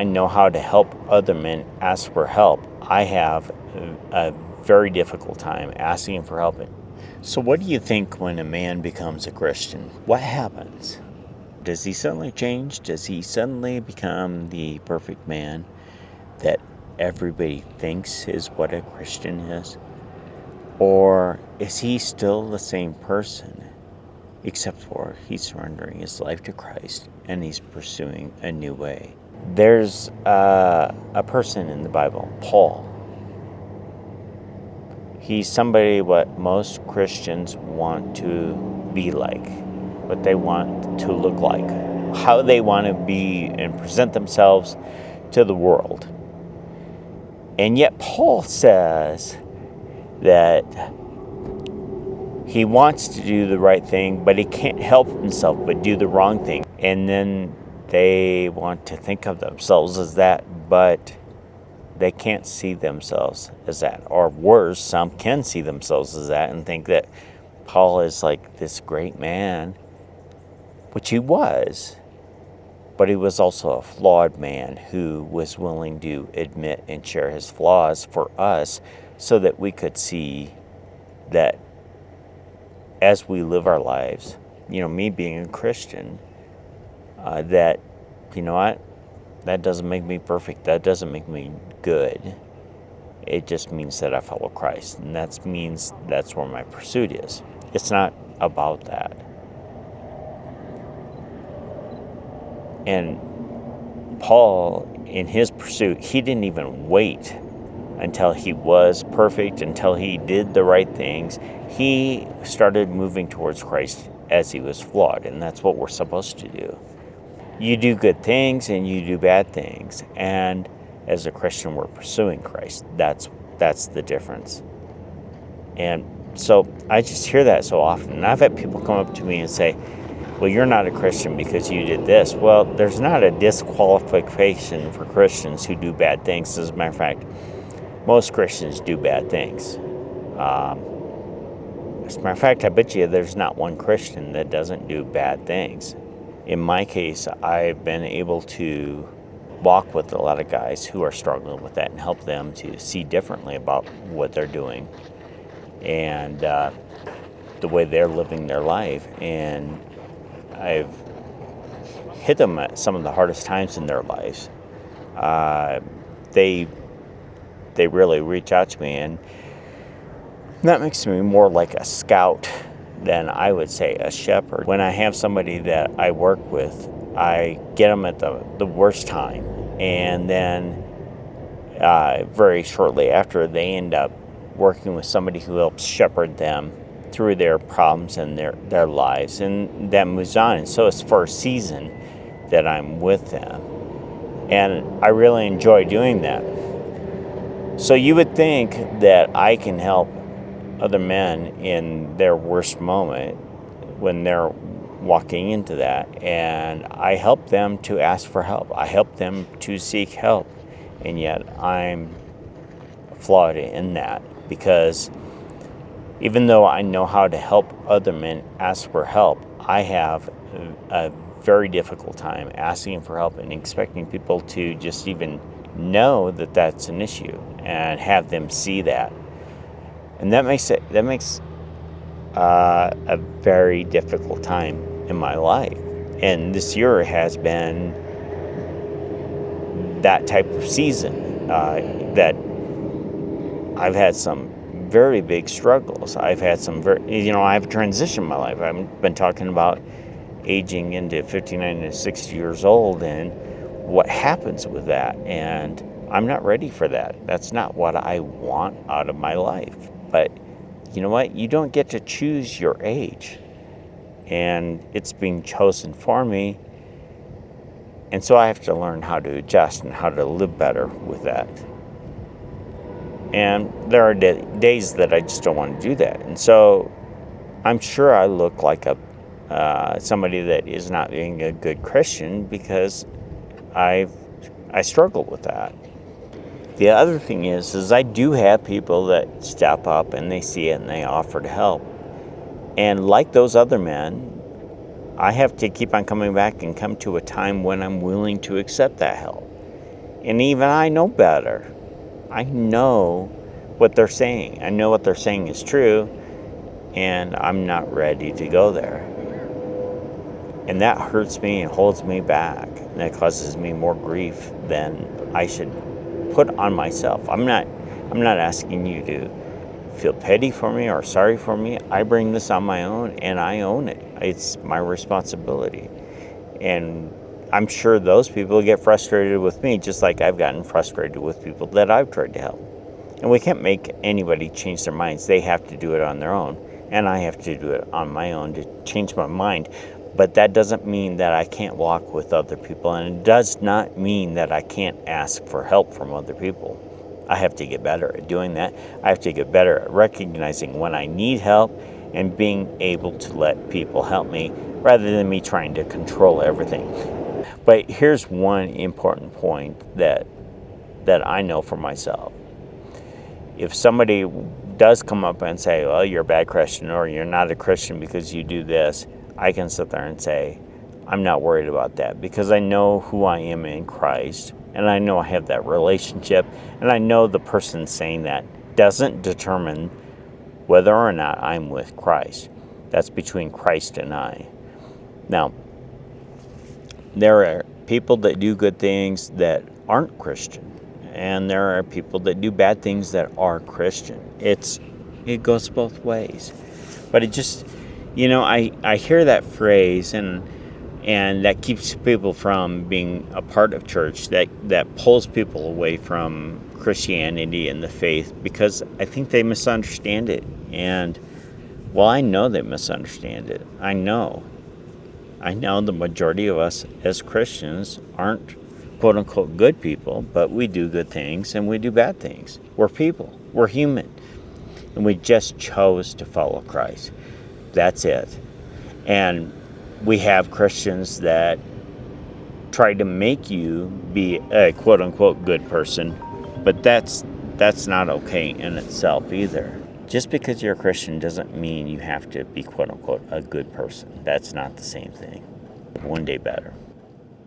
I know how to help other men ask for help, I have a very difficult time asking for help. So what do you think when a man becomes a Christian? What happens? Does he suddenly change? Does he suddenly become the perfect man that everybody thinks is what a Christian is? Or is he still the same person, except for he's surrendering his life to Christ and he's pursuing a new way? There's a person in the Bible, Paul. He's somebody what most Christians want to be like, what they want to look like, how they want to be and present themselves to the world. And yet Paul says that he wants to do the right thing, but he can't help himself but do the wrong thing. And then they want to think of themselves as that, but they can't see themselves as that. Or worse, some can see themselves as that and think that Paul is like this great man, which he was, but he was also a flawed man who was willing to admit and share his flaws for us so that we could see that as we live our lives, me being a Christian, that, what? That doesn't make me perfect. That doesn't make me good. It just means that I follow Christ. And that means that's where my pursuit is. It's not about that. And Paul, in his pursuit, he didn't even wait until he was perfect, until he did the right things. He started moving towards Christ as he was flawed, and that's what we're supposed to do. You do good things and you do bad things, and as a Christian, we're pursuing Christ. That's the difference. And so I just hear that so often, and I've had people come up to me and say, well, you're not a Christian because you did this. Well, there's not a disqualification for Christians who do bad things. As a matter of fact, most Christians do bad things. As a matter of fact, I bet you there's not one Christian that doesn't do bad things. In my case, I've been able to walk with a lot of guys who are struggling with that and help them to see differently about what they're doing and the way they're living their life. And I've hit them at some of the hardest times in their lives. They really reach out to me, and that makes me more like a scout than I would say a shepherd. When I have somebody that I work with, I get them at the worst time, and then very shortly after, they end up working with somebody who helps shepherd them through their problems and their lives, and that moves on. And so it's for a season that I'm with them, and I really enjoy doing that. So you would think that I can help other men in their worst moment when they're walking into that, and I help them to ask for help. I help them to seek help, and yet I'm flawed in that, because even though I know how to help other men ask for help, I have a very difficult time asking for help and expecting people to just even know that that's an issue and have them see that. And that makes a very difficult time in my life. And this year has been that type of season that I've had some very big struggles. I've had some I've transitioned in my life. I've been talking about aging into 59 and 60 years old and what happens with that. And I'm not ready for that. That's not what I want out of my life. But you know what? You don't get to choose your age. And it's being chosen for me. And so I have to learn how to adjust and how to live better with that. And there are days that I just don't want to do that. And so I'm sure I look like somebody that is not being a good Christian because I struggle with that. The other thing is I do have people that step up and they see it and they offer to help. And like those other men, I have to keep on coming back and come to a time when I'm willing to accept that help. And even I know better. I know what they're saying. I know what they're saying is true, and I'm not ready to go there. And that hurts me and holds me back. And that causes me more grief than I should put on myself. I'm not asking you to feel pity for me or sorry for me. I bring this on my own, and I own it. It's my responsibility. And I'm sure those people get frustrated with me, just like I've gotten frustrated with people that I've tried to help. And we can't make anybody change their minds. They have to do it on their own. And I have to do it on my own to change my mind. But that doesn't mean that I can't walk with other people. And it does not mean that I can't ask for help from other people. I have to get better at doing that. I have to get better at recognizing when I need help and being able to let people help me rather than me trying to control everything. But here's one important point that I know for myself. If somebody does come up and say, well, you're a bad Christian, or you're not a Christian because you do this, I can sit there and say, I'm not worried about that, because I know who I am in Christ, and I know I have that relationship, and I know the person saying that doesn't determine whether or not I'm with Christ. That's between Christ and I. Now, there are people that do good things that aren't Christian, and there are people that do bad things that are Christian. It goes both ways. But it just, I hear that phrase, and that keeps people from being a part of church, that pulls people away from Christianity and the faith, because I think they misunderstand it. And, well, I know they misunderstand it. I know the majority of us as Christians aren't quote-unquote good people, but we do good things and we do bad things. We're people. We're human. And we just chose to follow Christ. That's it. And we have Christians that try to make you be a quote-unquote good person, but that's not okay in itself either. Just because you're a Christian doesn't mean you have to be quote-unquote a good person. That's not the same thing. One day better.